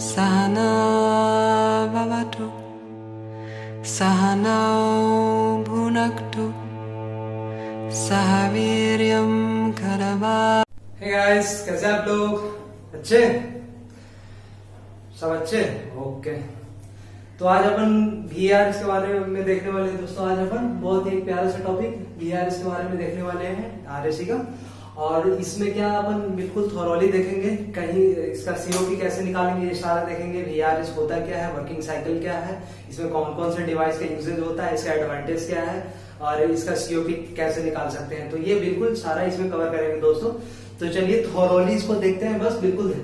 सहना भवतु सहनौ भुनक्तु सह वीर्यं करवावहै। हे गाइस, कैसे आप लोग? अच्छे? सब अच्छे? ओके। तो आज अपन VRS के बारे में देखने वाले हैं दोस्तों। आज अपन बहुत ही प्यारा सा टॉपिक VRS के बारे में देखने वाले हैं, RSC का। और इसमें क्या अपन बिल्कुल थॉरोली देखेंगे, कहीं इसका COP कैसे निकालेंगे ये सारा देखेंगे। VRS होता क्या है, वर्किंग साइकिल क्या है, इसमें कौन कौन से डिवाइस का यूजेज होता है, इसका एडवांटेज क्या है और इसका COP कैसे निकाल सकते हैं। तो ये बिल्कुल सारा इसमें कवर करेंगे दोस्तों। तो चलिए थॉरोली इसको देखते हैं, बस बिल्कुल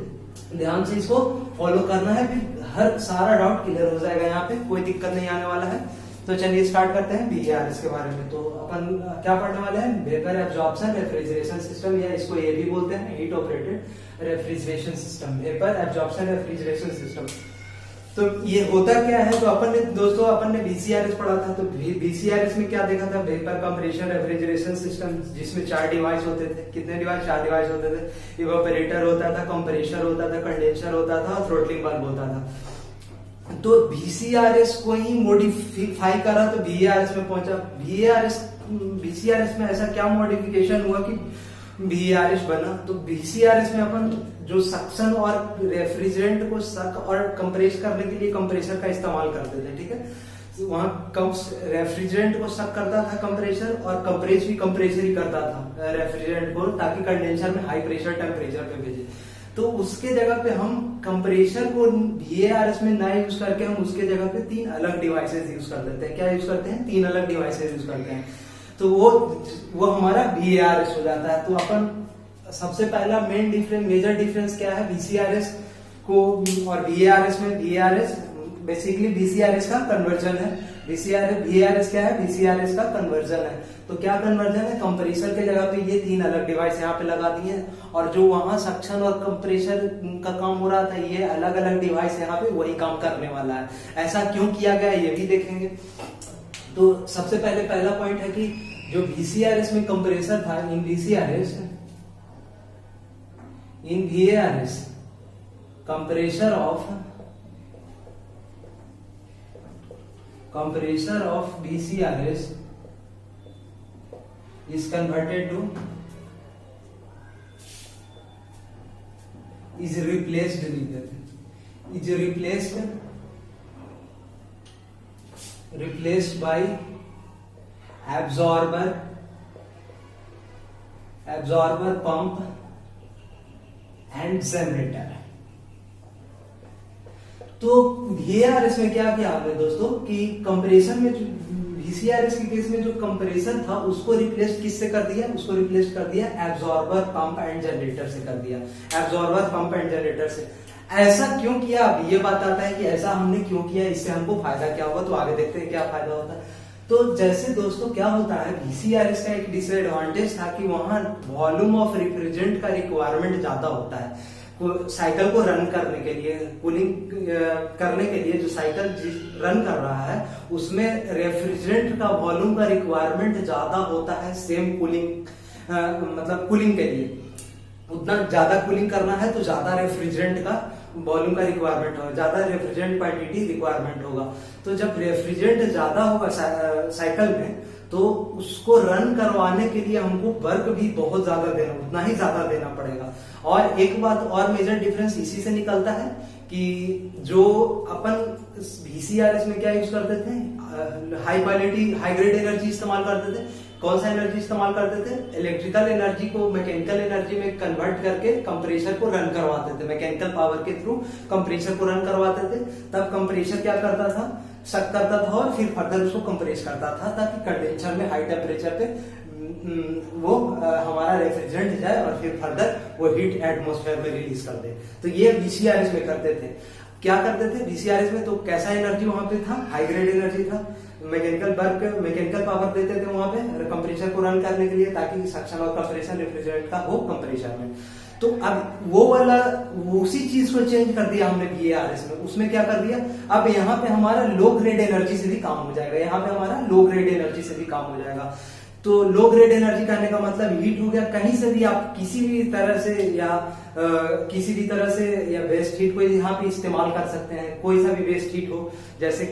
ध्यान से इसको फॉलो करना है, फिर हर सारा डाउट क्लियर हो जाएगा, यहाँ पे कोई दिक्कत नहीं आने वाला है। तो चलिए स्टार्ट करते हैं VRS के बारे में। तो अपन क्या पढ़ने वाले हैं, वेपर एब्जॉर्प्शन रेफ्रिजरेशन सिस्टम, या इसको ये भी बोलते हैं heat operated refrigeration system, vapour absorption refrigeration system. तो ये होता क्या है, तो अपन ने VCRS पढ़ा था। तो VCRS में क्या देखा था, वेपर कंप्रेशन रेफ्रिजरेशन सिस्टम, जिसमें 4 डिवाइस होते थे। कितने डिवाइस? 4 डिवाइस होते थे। इवेपोरेटर होता था, कंप्रेसर होता था, कंडेंसर होता था और थ्रोटलिंग वाल्व होता था। तो VCRS को ही मॉडिफाई करा तो VRS में पहुंचा। VCRS में ऐसा क्या मॉडिफिकेशन हुआ कि VRS बना। तो VCRS में अपन जो सक्शन और रेफ्रिजरेंट को सक और कंप्रेस करने के लिए कंप्रेसर का इस्तेमाल करते थे, ठीक है। वहां रेफ्रिजरेंट को सक करता था कंप्रेसर, और कंप्रेस भी कंप्रेसर ही करता था रेफ्रिजरेंट को, ताकि कंडेंसर में हाई प्रेशर टेम्परेचर पे भेजे। तो उसके जगह पे हम कंप्रेसर को VRS में ना यूज करके हम उसके जगह पे 3 अलग डिवाइसेस यूज कर देते हैं। क्या यूज करते हैं? 3 अलग डिवाइसेस यूज करते हैं। तो वो हमारा VRS हो जाता है। तो अपन सबसे पहला मेजर डिफरेंस क्या है VCRS को और VRS में? VRS बेसिकली VCRS का कन्वर्जन है। VRS क्या है? VCRS का कन्वर्जन है। तो क्या कन्वर्जन है? कंप्रेसर के जगह पे ये 3 अलग डिवाइस यहाँ पे लगा दिए हैं, और जो वहां सक्शन और कंप्रेसर का काम हो रहा था, ये अलग अलग डिवाइस यहाँ पे वही काम करने वाला है। ऐसा क्यों किया गया ये भी देखेंगे। तो सबसे पहले पहला पॉइंट है कि जो VCRS में कंप्रेसर था, इन VRS compressor of VCRS is converted to is replaced by absorber pump and generator. तो VRS में क्या किया आपने दोस्तों कि कंप्रेसर में VCRS के केस में जो कंप्रेसर था उसको रिप्लेस किससे कर दिया? उसको रिप्लेस कर दिया एब्जॉर्बर पंप एंड जनरेटर से कर दिया। एब्जॉर्बर पंप एंड जनरेटर से। ऐसा क्यों किया? अब ये बात आता है कि ऐसा हमने क्यों किया, इससे हमको फायदा क्या होगा। तो आगे देखते हैं क्या फायदा होता है। तो जैसे दोस्तों क्या होता है, VCRS का एक डिसएडवांटेज था कि वहां वॉल्यूम ऑफ रिफ्रिजरेंट का रिक्वायरमेंट ज्यादा होता है। साइकिल को रन करने के लिए, कूलिंग करने के लिए जो साइकिल रन कर रहा है उसमें रेफ्रिजरेंट का वॉल्यूम का रिक्वायरमेंट ज्यादा होता है। सेम कूलिंग मतलब कूलिंग के लिए उतना ज्यादा कूलिंग करना है तो ज्यादा रेफ्रिजरेंट का वॉल्यूम का रिक्वायरमेंट होगा, ज्यादा रेफ्रिजरेंट क्वांटिटी रिक्वायरमेंट होगा। तो जब रेफ्रिजरेंट ज्यादा होगा साइकिल में, तो उसको रन करवाने के लिए हमको वर्क भी बहुत ज्यादा देना, उतना ही ज्यादा देना पड़ेगा। और एक बात और मेजर डिफरेंस इसी से निकलता है कि जो अपन VCRS में क्या यूज करते थे, high quality high grade energy इस्तेमाल करते थे। कौन सा एनर्जी इस्तेमाल करते थे? इलेक्ट्रिकल एनर्जी को मैकेनिकल एनर्जी में कन्वर्ट करके कंप्रेसर को रन करवाते थे। मैकेनिकल पावर के थ्रू कंप्रेसर को रन करवाते थे। तब कंप्रेसर क्या करता था? सक करता था और फिर फर्दर उसको कंप्रेस करता था, ताकि कंडेंसर में हाई टेम्परेचर पे वो हमारा रेफ्रिजरेंट जाए और फिर फर्दर वो हीट एटमॉस्फेयर में रिलीज कर दे। तो ये VCRS में करते थे। क्या करते थे VCRS में? तो कैसा एनर्जी वहां पे था? हाई ग्रेड एनर्जी था। मैकेनिकल पावर देते थे वहां पे कंप्रेसर को रन करने के लिए, ताकि सक्शन और कंप्रेशन रेफ्रिजरेंट का हो कंप्रेसर में। तो अब वो वाला उसी चीज को चेंज कर दिया हमने VRS में। उसमें क्या कर दिया, अब यहाँ पे हमारा लो ग्रेड एनर्जी से भी काम हो जाएगा। यहाँ पे हमारा लो ग्रेड एनर्जी से भी काम हो जाएगा। तो लो ग्रेड एनर्जी कहने का मतलब हीट हो गया, कहीं से भी आप किसी भी तरह से या वेस्ट हीट को यहाँ पे इस्तेमाल कर सकते हैं। कोई सा भी वेस्ट हीट हो, जैसे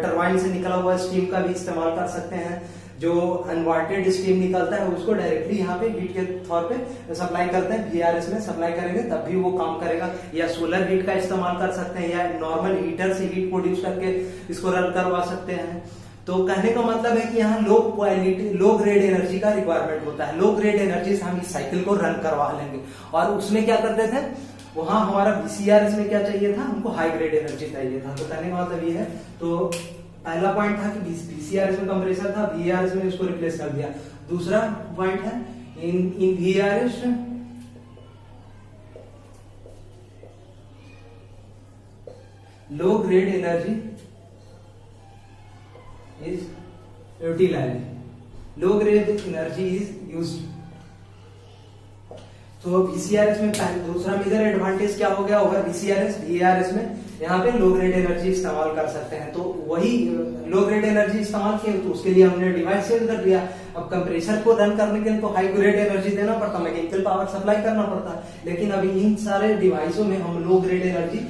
टरबाइन से निकला हुआ स्टीम का भी इस्तेमाल कर सकते हैं। जो अनवांटेड स्टीम निकलता है उसको डायरेक्टली यहाँ पे हीट के तौर पे सप्लाई करते हैं, VRS में सप्लाई करेंगे तब भी वो काम करेगा। या सोलर हीट का इस्तेमाल कर सकते हैं, या नॉर्मल हीटर से हीट प्रोड्यूस करके इसको रन करवा सकते हैं। तो कहने का मतलब है कि यहाँ लो ग्रेड एनर्जी का रिक्वायरमेंट होता है। लो ग्रेड एनर्जी से हम इस साइकिल को रन करवा लेंगे। और उसमें क्या करते थे, वहां हमारा VCRS में क्या चाहिए था, हमको हाई ग्रेड एनर्जी चाहिए था। तो कहने का मतलब ये है, तो पहला पॉइंट था कि VCRS में कंप्रेसर था, VRS में उसको रिप्लेस कर दिया। दूसरा पॉइंट है इन VRS low grade energy is utilized, low grade energy is used। तो VCRS में दूसरा मेजर एडवांटेज क्या हो गया होगा, VRS में यहाँ पे लो ग्रेड एनर्जी इस्तेमाल कर सकते हैं। तो वही लो ग्रेड एनर्जी इस्तेमाल किए तो उसके लिए हमने डिवाइस चेंज कर दिया। अब कंप्रेसर को रन करने के लिए तो हाई ग्रेड एनर्जी देना पड़ता, मैकेनिकल पावर सप्लाई करना पड़ता, लेकिन अभी इन सारे डिवाइसों में हम लो ग्रेड एनर्जी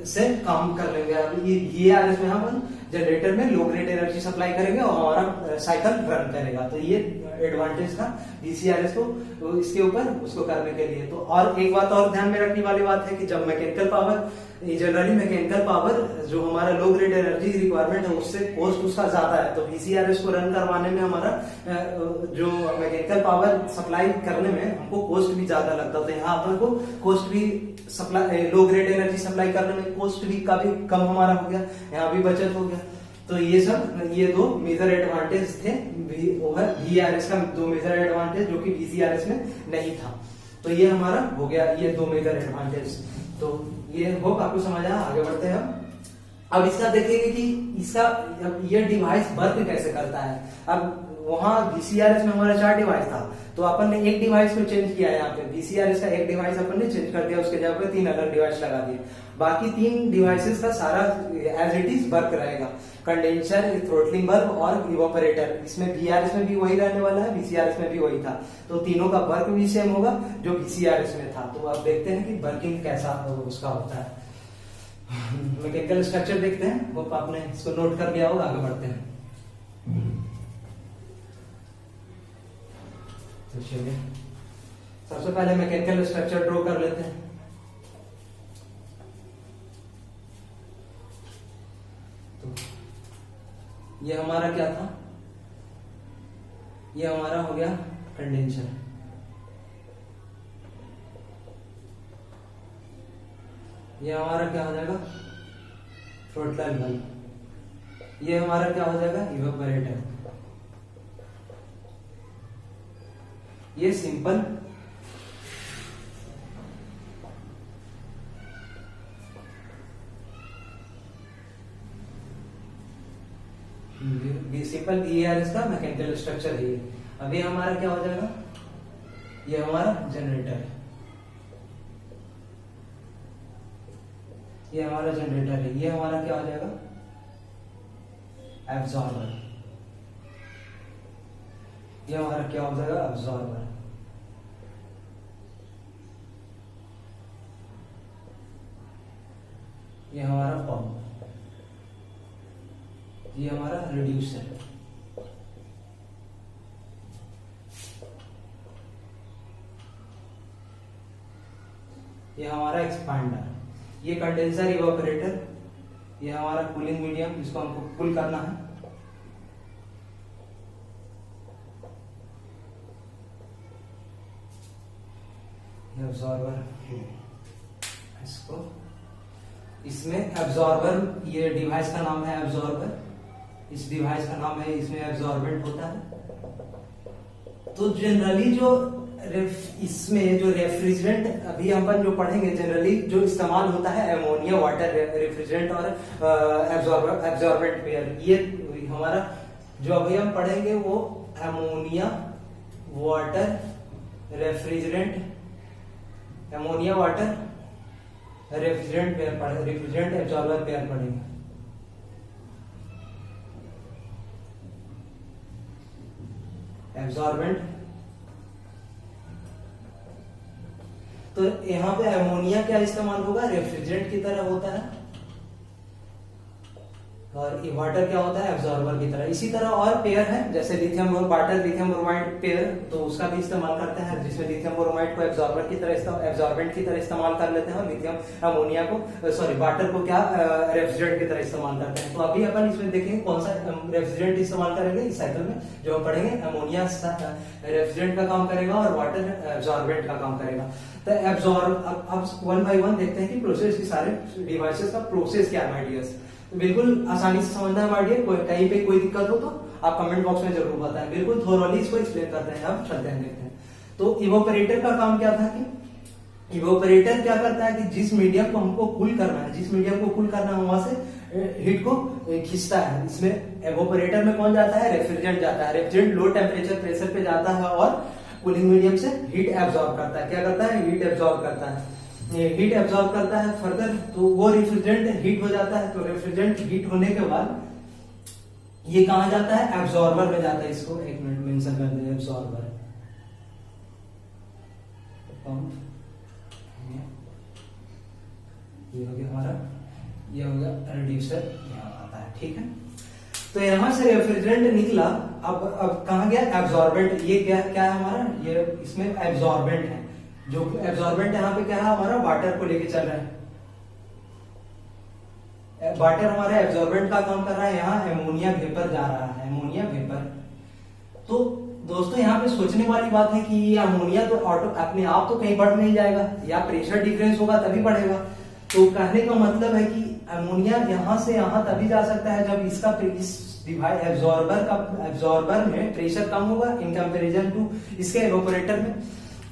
से काम कर लेंगे। अब ये VRS में हम जनरेटर में लो ग्रेड एनर्जी सप्लाई करेंगे और हमारा साइकिल रन करेगा। तो ये एडवांटेज था VCRS को तो इसके ऊपर उसको करने के लिए। तो और एक बात और ध्यान में रखने वाली बात है कि जब जनरली मैकेनिकल पावर जो हमारा लो ग्रेड एनर्जी रिक्वायरमेंट है उससे कॉस्ट उसका ज्यादा है। तो VCRS को रन करवाने में हमारा जो मैकेनिकल पावर सप्लाई करने में हमको कॉस्ट भी ज्यादा लगता है। तो यहाँ अपन को कॉस्ट भी लो ग्रेड एनर्जी सप्लाई करने में कॉस्ट भी काफी कम हमारा हो गया, यहाँ भी बचत हो गया। तो ये दो मेजर एडवांटेज थे VRS का, दो मेजर एडवांटेज जो कि VCRS में नहीं था। तो ये हमारा हो गया ये दो मेजर एडवांटेज। तो ये होप आपको समझ आया। आगे बढ़ते हैं अब इसका देखेंगे कि इसका ये डिवाइस वर्क कैसे करता है। अब वहां VCRS में हमारा 4 डिवाइस था, तो अपन ने एक डिवाइस को चेंज किया है। यहाँ पे VCRS का एक डिवाइस अपन ने चेंज कर दिया, उसके जगह पे 3 अलग डिवाइस लगा दिए। बाकी 3 डिवाइसेस का सारा एज इट इज वर्क रहेगा, कंडेंसर, थ्रोटलिंग बल्ब और इवापोरेटर। इसमें VRS में भी वही रहने वाला है, VCRS में भी वही था। तो तीनों का वर्क भी सेम होगा जो VCRS में था। तो अब देखते हैं कि वर्किंग कैसा उसका होता है। मैकेनिकल स्ट्रक्चर देखते हैं, वो आपने इसको नोट कर लिया होगा। आगे बढ़ते हैं। तो चलिए सबसे पहले मैकेनिकल स्ट्रक्चर ड्रॉ कर लेते हैं। तो ये हमारा क्या था, ये हमारा हो गया कंडेंसर। ये हमारा क्या हो जाएगा, थ्रोटल बल्ब। ये हमारा क्या हो जाएगा, इवेपोरेटर। ये सिंपल VRS का मैकेनिकल स्ट्रक्चर है। अभी हमारा क्या हो जाएगा, ये हमारा जनरेटर है। ये हमारा जनरेटर है। ये हमारा क्या हो जाएगा, एब्जॉर्बर। ये हमारा क्या हो जाएगा, एब्जॉर्बर। ये हमारा पंप। ये हमारा रिड्यूसर। ये हमारा एक्सपांडर। ये कंडेंसर, इवापोरेटर। ये हमारा कूलिंग मीडियम, इसको हमको कूल करना है। ये एब्जॉर्बर, इसको इसमें एब्जॉर्बर, ये डिवाइस का नाम है एब्जॉर्बर। इस डिवाइस का नाम है, इसमें एब्जॉर्बेंट होता है। तो जनरली जो इसमें जो रेफ्रिजरेंट अभी अपन जो पढ़ेंगे, जनरली जो इस्तेमाल होता है एमोनिया वाटर रेफ्रिजरेंट और एब्जॉर्बेंट पेयर। ये हमारा जो अभी हम पढ़ेंगे वो ammonia water refrigerant, ammonia water refrigerant pair पढ़े, रेफ्रिजरेंट एब्जॉर्बर पेयर पढ़ेंगे। एब्जॉर्बेंट। तो यहाँ पे अमोनिया क्या इस्तेमाल होगा, रेफ्रिजरेंट की तरह होता है, और वाटर क्या होता है, एब्जॉर्बर की तरह। इसी तरह और पेयर है, जैसे लिथियम और वाटर लिथियम ब्रोमाइड पेयर, तो उसका भी इस्तेमाल करते हैं, जिसमें लिथियम ब्रोमाइड को एब्जॉर्बर की तरह एब्जॉर्बेंट की तरह इस्तेमाल कर लेते हैं, और लिथियम अमोनिया को सॉरी वाटर को क्या रेफ्रिजरेंट की तरह इस्तेमाल करते हैं। तो अभी अपन इसमें देखेंगे कौन सा रेफ्रिजरेंट इस्तेमाल करेंगे इस साइकिल में, जो हम पढ़ेंगे अमोनिया रेफ्रिजरेंट का काम करेगा और वाटर एब्जॉर्बेंट का काम करेगा। तो एब्जॉर्ब अब वन बाय वन देखते हैं कि प्रोसेस की सारे डिवाइसेस का प्रोसेस क्या है माय डियर्स। तो बिल्कुल आसानी से समझना है माय डियर, कहीं पे कोई दिक्कत हो तो आप कमेंट बॉक्स में जरूर बताएं, बिल्कुल थोरोली इसको एक्सप्लेन करते हैं। अब चलते हैं देखते हैं। तो इवोपरेटर का काम क्या था कि इवोपरेटर क्या करता है कि जिस मीडियम को हमको कूल करना है, जिस मीडियम को कूल करना है वहां से हीट को खींचता है। इसमें इवोपरेटर में कौन जाता है, रेफ्रिजरेंट जाता है। रेफ्रिजरेंट लो टेम्परेचर प्रेशर पे जाता है और कूलिंग मीडियम से हीट एब्जॉर्ब करता है। क्या करता है, हीट एब्जॉर्ब करता है, हीट एब्जॉर्ब करता है फर्दर, तो वो रेफ्रिजरेंट हीट हो जाता है। तो रेफ्रिजरेंट हीट होने के बाद ये कहां जाता है, एब्जॉर्बर में जाता है। इसको एक मिनट मेंशन कर दें, एब्जॉर्बर पंप, ये हो गया हमारा, ये हो गया रिड्यूसर, यहाँ आता है, ठीक है। तो यहां से रेफ्रिजरेंट निकला, अब कहां गया, एब्जॉर्बेंट। ये क्या क्या है हमारा, ये इसमें एब्जॉर्बेंट है, जो एब्जॉर्बेंट यहाँ पे क्या है हमारा, वाटर को लेके चल रहा है। वाटर हमारे एब्जॉर्बेंट का काम कर रहा है, यहाँ एमोनिया वेपर जा रहा है, एमोनिया वेपर। तो दोस्तों यहाँ पे सोचने वाली बात है कि ये अमोनिया तो ऑटो अपने आप तो कहीं बढ़ नहीं जाएगा, या प्रेशर डिफरेंस होगा तभी बढ़ेगा। तो कहने का मतलब है कि अमोनिया यहाँ से यहाँ तभी जा सकता है जब इसका इस डिवाइस एब्जॉर्बर में प्रेशर कम होगा इन कंपेरिजन टू इसके इवेपोरेटर में।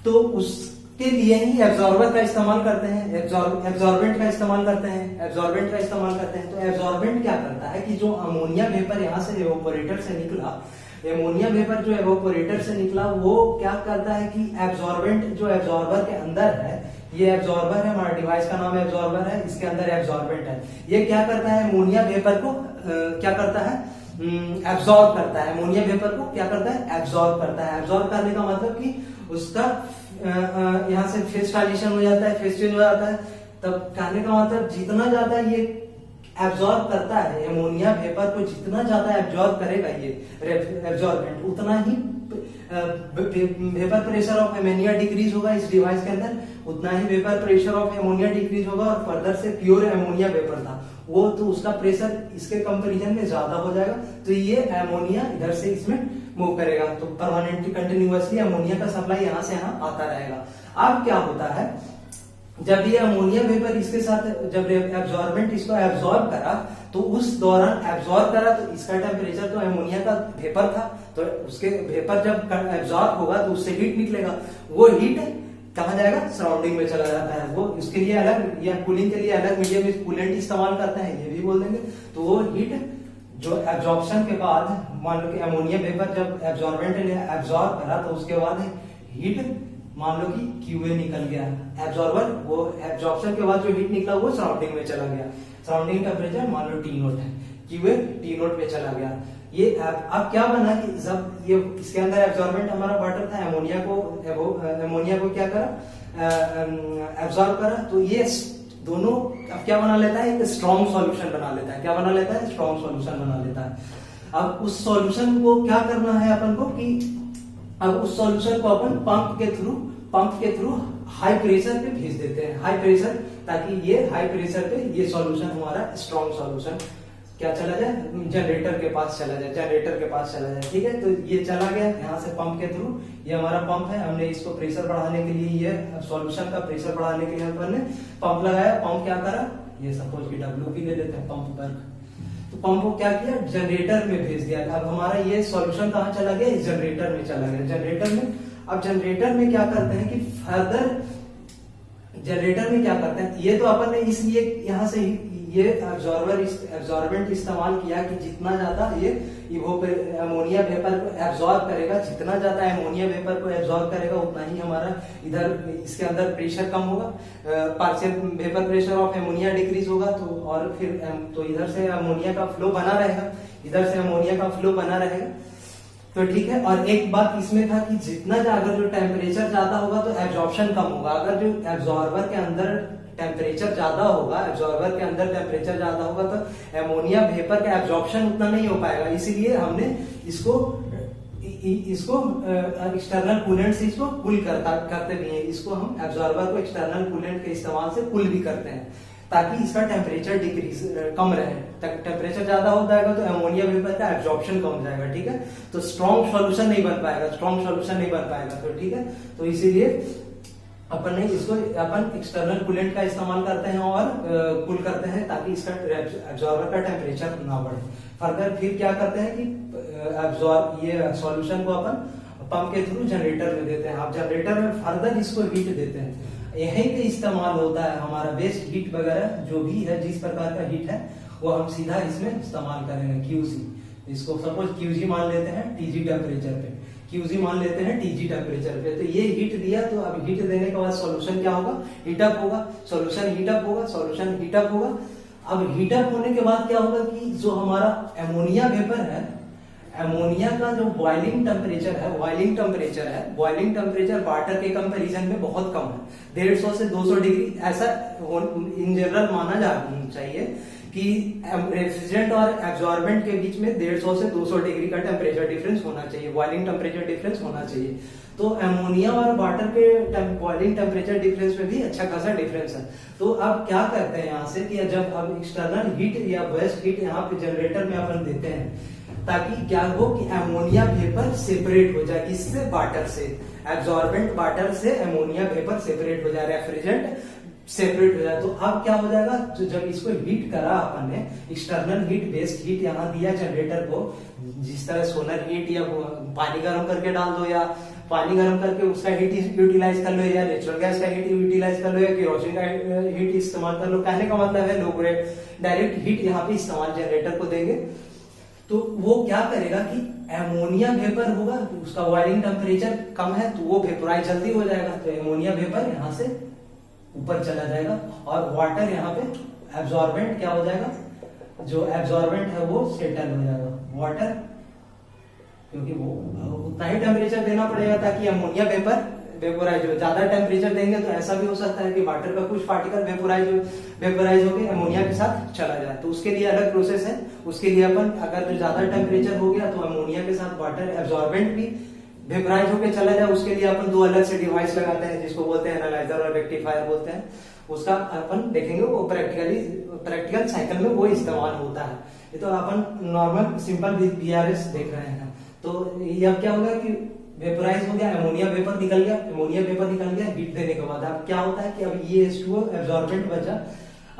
तो उसके लिए ही एब्जॉर्बर का इस्तेमाल करते हैं, एब्जॉर्बेंट का इस्तेमाल करते हैं, एब्जॉर्बेंट का इस्तेमाल करते हैं। तो एब्जॉर्बेंट क्या करता है कि जो अमोनिया वेपर यहाँ से इवेपोरेटर से निकला, एमोनिया वेपर जो इवेपोरेटर से निकला, वो क्या करता है कि एब्जॉर्बेंट जो एब्जॉर्बर के अंदर है, ये एब्जॉर्बर है, हमारा डिवाइस का नाम एब्जॉर्बर है, इसके अंदर एब्जॉर्बेंट है। ये क्या करता है, अमोनिया वेपर को क्या करता है, एब्जॉर्ब करता है। अमोनिया वेपर को क्या करता है, एब्जॉर्ब करता है। एब्जॉर्ब करने का मतलब कि उसका यहाँ से फेस ट्रांजिशन हो जाता है, फेस चेंज हो जाता है। तब कहने का मतलब जितना ज्यादा ये एब्जॉर्ब करता है, एमोनिया वेपर को जितना ज्यादा एब्जॉर्ब करेगा ये एब्जॉर्बेंट, उतना ही vapour pressure of ammonia decrease होगा इस डिवाइस के अंदर, उतना ही vapour pressure of ammonia decrease होगा। और फर्दर से प्योर एमोनिया वेपर था वो, तो उसका प्रेशर इसके कंपेरिजन में ज्यादा हो जाएगा। तो ये एमोनिया इधर से इसमें मूव करेगा, तो परमानेंटली कंटिन्यूअसली अमोनिया का सप्लाई यहाँ से यहाँ आता रहेगा। अब क्या होता है, जब ये अमोनिया वेपर इसके साथ जब एब्जॉर्बेंट इसको एब्जॉर्ब करा, तो उस दौरान एब्जॉर्ब करा तो इसका टेम्परेचर तो अमोनिया का वेपर था, तो उसके वेपर जब एब्जॉर्ब होगा तो उससे हीट निकलेगा। वो हीट कहा जाएगा, सराउंडिंग में चला जाता है। वो उसके लिए अलग या कूलिंग के लिए अलग मीडियम कूलेंट इस्तेमाल करते हैं, ये भी बोल देंगे। तो वो हीट जो एब्जॉर्प्शन के बाद, मान लो कि अमोनिया वेपर जब एब्जॉर्बेंट ने एब्जॉर्ब करा, तो उसके बाद हीट मान लो कि क्यूए निकल गया, एब्जॉर्बर वो एब्जॉर्प्शन के बाद जो हीट निकला वो सराउंडिंग में चला गया। सराउंडिंग टेम्परेचर मान लो T नोट है, क्यूए T नोट पे चला गया। ये अब क्या बना कि जब ये इसके अंदर एब्जॉर्बेंट हमारा वाटर था, एमोनिया को क्या करा, एब्जॉर्ब करा, तो ये दोनों अब क्या बना लेता है, एक स्ट्रॉन्ग सॉल्यूशन बना लेता है। क्या बना लेता है, स्ट्रॉन्ग सॉल्यूशन बना लेता है। अब उस सॉल्यूशन को क्या करना है अपन को कि अब उस सॉल्यूशन को अपन पंप के थ्रू हाई प्रेशर पे भेज देते हैं, हाई प्रेशर, ताकि ये हाई प्रेशर पे ये सॉल्यूशन हमारा स्ट्रॉन्ग सॉल्यूशन क्या चला जाए, जनरेटर के पास चला जाए, ठीक है। तो ये चला गया यहाँ से पंप के थ्रू, ये हमारा पंप है, हमने इसको प्रेशर बढ़ाने के लिए, ये सॉल्यूशन का प्रेशर बढ़ाने के लिए अपन ने पंप लगाया। पंप क्या करा, ये सपोज की WP ले लेते हैं पंप पर, तो पंप को क्या किया, जनरेटर में भेज दिया। अब हमारा ये सॉल्यूशन कहाँ चला गया, जनरेटर में चला गया। जनरेटर में, अब जनरेटर में क्या करते हैं कि फर्दर जनरेटर में क्या करते हैं, ये तो अपन ने इसलिए यहाँ से ये एब्जॉर्बेंट इस्तेमाल किया कि जितना ज्यादा ये अमोनिया वेपर को एब्जॉर्ब करेगा, जितना ज्यादा अमोनिया वेपर को एब्जॉर्ब करेगा, उतना ही हमारा इधर इसके अंदर प्रेशर कम होगा, partial vapour pressure of ammonia decrease होगा। तो और फिर तो इधर से अमोनिया का फ्लो बना रहेगा, इधर से अमोनिया का फ्लो बना रहेगा। तो ठीक है। और एक बात इसमें था कि जितना अगर जो टेम्परेचर ज्यादा होगा तो एब्जॉर्प्शन कम होगा। अगर जो एब्जॉर्बर के अंदर टेम्परेचर ज्यादा होगा, एब्जॉर्बर के अंदर टेम्परेचर ज्यादा होगा तो एमोनिया वेपर का एब्जॉर्प्शन उतना नहीं हो पाएगा। इसीलिए हमने इसको एक्सटर्नल कूलेंट से इसको कूल करते भी हैं। इसको हम एब्जॉर्बर को एक्सटर्नल कूलेंट के इस्तेमाल से कूल भी करते हैं ताकि इसका टेम्परेचर डिक्रीज कम रहे। टेम्परेचर ज्यादा हो जाएगा तो एमोनिया वेपर का एब्जॉर्प्शन कम हो जाएगा, ठीक है। तो स्ट्रॉन्ग सॉल्यूशन नहीं बन पाएगा, तो ठीक है। तो इसीलिए अपन एक्सटर्नल कूलेंट का इस्तेमाल करते हैं और कूल करते हैं ताकि इसका एब्जॉर्बर का टेम्परेचर ना बढ़े। फर्दर फिर क्या करते हैं कि ये सॉल्यूशन को अपन पंप के थ्रू जनरेटर में देते हैं। आप जनरेटर में फर्दर इसको हीट देते हैं। यही पे इस्तेमाल होता है हमारा वेस्ट हीट वगैरह जो भी है, जिस प्रकार का हीट है वो हम सीधा इसमें इस्तेमाल करेंगे। क्यूसी, इसको सपोज क्यूजी मान लेते हैं टीजी टेम्परेचर पे, क्यूजी मान लेते हैं टीजी टेम्परेचर पे। तो ये हीट दिया, तो अब हीट देने के बाद सॉल्यूशन क्या होगा, हीटअप होगा, सॉल्यूशन हीटअप होगा। अब हीटअप होने के बाद क्या होगा कि जो हमारा एमोनिया वेपर है, एमोनिया का जो बॉइलिंग टेम्परेचर है बॉइलिंग टेम्परेचर वाटर के कंपैरिजन में बहुत कम है, 150 से 200 डिग्री। ऐसा इन जनरल माना जाना चाहिए कि रेफ्रिजरेंट और एब्जॉर्बेंट के बीच में 150 से 200 डिग्री का टेम्परेचर डिफरेंस होना चाहिए, बॉइलिंग टेम्परेचर डिफरेंस होना चाहिए। तो एमोनिया और वाटर के बॉइलिंग टेम्परेचर डिफरेंस में भी अच्छा खासा डिफरेंस है। तो अब क्या करते हैं यहाँ से कि जब हम एक्सटर्नल हीट या वेस्ट हीट यहाँ पे जनरेटर में अपन देते हैं ताकि क्या हो कि एमोनिया वेपर सेपरेट हो जाए, किससे, वाटर से। एब्जॉर्बेंट वाटर से एमोनिया वेपर सेपरेट हो जाए, रेफ्रिजरेंट सेपरेट हो जाए। तो अब क्या हो जाएगा, तो जब इसको हीट करा अपन ने, एक्सटर्नल हीट बेस्ड हीट यहाँ दिया जनरेटर को, जिस तरह सोलर हीट या पानी गर्म करके डाल दो, या पानी गर्म करके उसका हीट यूटिलाइज कर लो, या नेचुरल गैस का हीट यूटिलाइज कर लो, या केरोसिन का हीट इस्तेमाल कर लो। कहने का मतलब है लो ग्रेड डायरेक्ट हीट यहाँ पे इस्तेमाल जनरेटर को देंगे। तो वो क्या करेगा कि एमोनिया वेपर होगा, उसका बॉइलिंग टेम्परेचर कम है तो वो वेपोराइज जल्दी हो जाएगा। तो एमोनिया वेपर यहाँ से ऊपर चला जाएगा और वाटर यहाँ पे एब्जॉर्बेंट क्या हो जाएगा, जो एब्जॉर्बेंट है वो सेटल हो जाएगा। वाटर क्योंकि वो उतना ही टेम्परेचर देना पड़ेगा ताकि एमोनिया वेपर वेपोराइज हो। ज्यादा टेम्परेचर देंगे तो ऐसा भी हो सकता है कि वाटर का कुछ पार्टिकल वेपोराइज होकर एमोनिया के साथ चला जाए। तो उसके लिए अलग प्रोसेस है। उसके लिए अपन अगर ज्यादा टेम्परेचर हो गया तो एमोनिया के साथ वाटर एब्जॉर्बेंट भी वेपोराइज होकर चला जाए। उसके लिए अपन दो अलग से डिवाइस लगाते हैं जिसको बोलते हैं एनालाइजर और रेक्टिफायर बोलते हैं। उसका अपन देखेंगे वो प्रैक्टिकल साइकिल में वो इस्तेमाल होता है। ये तो अपन नॉर्मल सिंपल बीआरएस देख रहे हैं। तो ये अब क्या होगा कि वेपोराइज हो गया, एमोनिया वेपर निकल गया हीट देने के बाद। अब क्या होता है कि अब ये H2O एब्जॉर्बेंट बचा।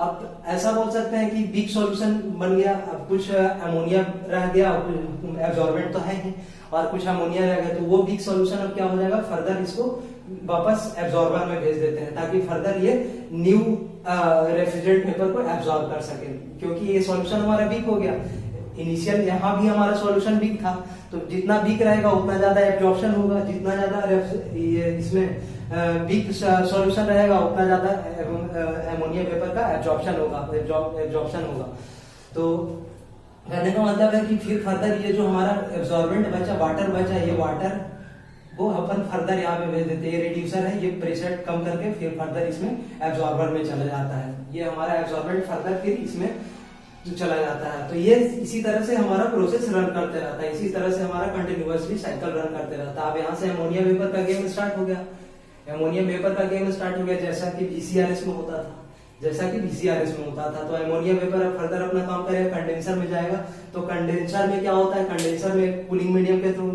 अब ऐसा बोल सकते हैं कि वीक सॉल्यूशन बन गया। अब कुछ एमोनिया रह गया, एब्जॉर्बेंट तो है ही, और कुछ एमोनिया रह गया। तो वो वीक सॉल्यूशन अब क्या हो जाएगा, फर्दर इसको वापस एब्जॉर्बर में भेज देते हैं ताकि फर्दर ये न्यू रेफ्रिजरेंट वेपर को एब्जॉर्ब कर सके। क्योंकि ये सॉल्यूशन हमारा वीक हो गया, इनिशियल यहाँ भी हमारा सॉल्यूशन वीक था, तो जितना वीक रहेगा उतना ज्यादा एब्जॉर्प्शन होगा, जितना ज्यादा इसमें वीक सॉल्यूशन रहेगा उतना ज्यादा एमोनिया वेपर का एब्जॉर्प्शन होगा। तो कहने का मतलब है कि फिर फर्दर ये जो हमारा एब्जॉर्बेंट बचा, वाटर बचा, ये वाटर वो अपन फर्दर यहाँ पे भेज देते हैं। ये रिड्यूसर है, ये प्रेशर कम करके फिर फर्दर इसमें एब्जॉर्बर में चला जाता है। ये हमारा एब्जॉर्बेंट फर्दर फिर इसमें जो चला जाता है। तो ये इसी तरह से हमारा प्रोसेस रन करते रहता है, इसी तरह से हमारा कंटिन्यूअसली साइकिल रन करते रहता है। अब यहाँ से एमोनिया वेपर का गेम स्टार्ट हो गया, जैसा कि VCRS में होता था। तो एमोनिया वेपर अब फर्दर अपना काम करेगा, कंडेंसर में जाएगा। तो कंडेंसर में क्या होता है, कंडेंसर में कूलिंग मीडियम के थ्रू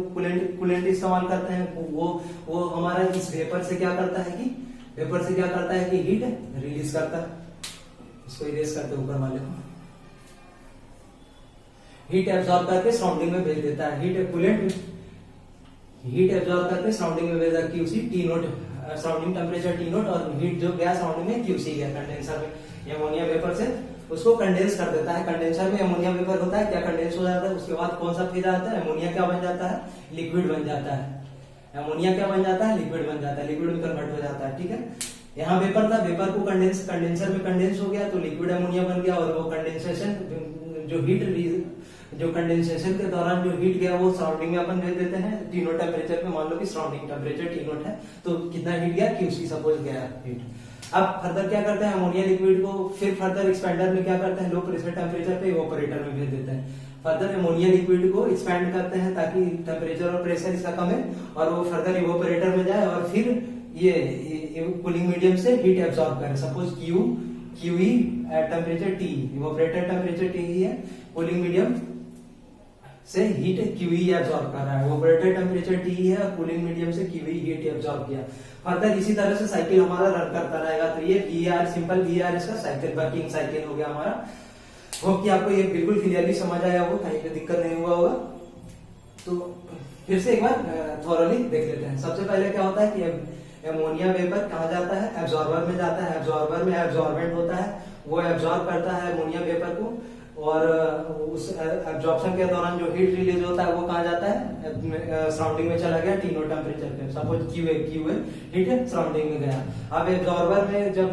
कूलेंट इस्तेमाल करते हैं। वो हमारा इस वेपर से क्या करता है कि हीट रिलीज करता है। इसको इरेज करते ऊपर वाले को, हीट एब्जॉर्ब करके सराउंडिंग में भेज देता है। हीट एब्जॉर्ब करके सराउंडिंग में भेजा QC T note, surrounding temperature T note, और हीट जो गया सराउंडिंग में QC गया कंडेंसर में। एमोनिया वेपर से उसको कंडेंस कर देता है। कंडेंसर में एमोनिया वेपर होता है, क्या कंडेंस हो जाता है, उसके बाद कौन सा फेज आता है, एमोनिया क्या बन जाता है, लिक्विड बन जाता है। लिक्विड में कन्वर्ट हो जाता है। ठीक है, यहाँ वेपर था, वेपर को कंडेंसर में कंडेंस हो गया तो लिक्विड एमोनिया बन गया, और वो कंडेंसेशन जो हीट रिलीज, जो कंडेंसेशन के दौरान जो हीट गया वो सराउंडिंग में अपन भेज देते हैं टी नोट टेम्परेचर पे। मान लो कि सराउंडिंग टेम्परेचर टी नोट है, तो कितना हीट गया, क्यूसी सपोज गया हीट। अब फर्दर क्या करते हैं, अमोनिया लिक्विड को फिर फर्दर एक्सपेंडर में क्या करते हैं, लो प्रेशर टेम्परेचर पे इवेपोरेटर में भेज देते हैं। फर्दर अमोनिया लिक्विड को एक्सपैंड करते हैं ताकि टेम्परेचर और प्रेशर इसका कम है, और वो फर्दर इवेपोरेटर में जाए और फिर ये कूलिंग मीडियम से हीट एब्सॉर्ब करे। Suppose QE at temperature T, evaporator temperature T है, कूलिंग मीडियम से हीट क्यूई एब्सॉर्ब कर रहा है, इवेपोरेटर टेम्परेचर टी है और कूलिंग मीडियम से क्यूई हीट एब्सॉर्ब किया। फर्दर इसी तरह से साइकिल हमारा रन करता रहेगा। तो ये वीआर, सिंपल वीआर इसका साइकिल, वर्किंग साइकिल हो गया हमारा। होप कि आपको ये बिल्कुल क्लियरली समझ आया होगा, कहीं पे दिक्कत नहीं हुआ होगा। तो फिर से एक बार थोरली देख लेते हैं। सबसे पहले क्या होता है कि अमोनिया वेपर कहाँ जाता है, एब्जॉर्बर में जाता है। एब्जॉर्बर में एब्जॉर्बेंट होता है, वो एब्जॉर्ब करता है अमोनिया वेपर को, और उस एब्जॉर्प्शन के दौरान जो हीट रिलीज होता है वो कहाँ जाता है, सराउंडिंग में चला गया टी नोट टेम्परेचर पे। सपोज क्यू है ठीक है, सराउंडिंग में गया। अब एब्जॉर्बर में जब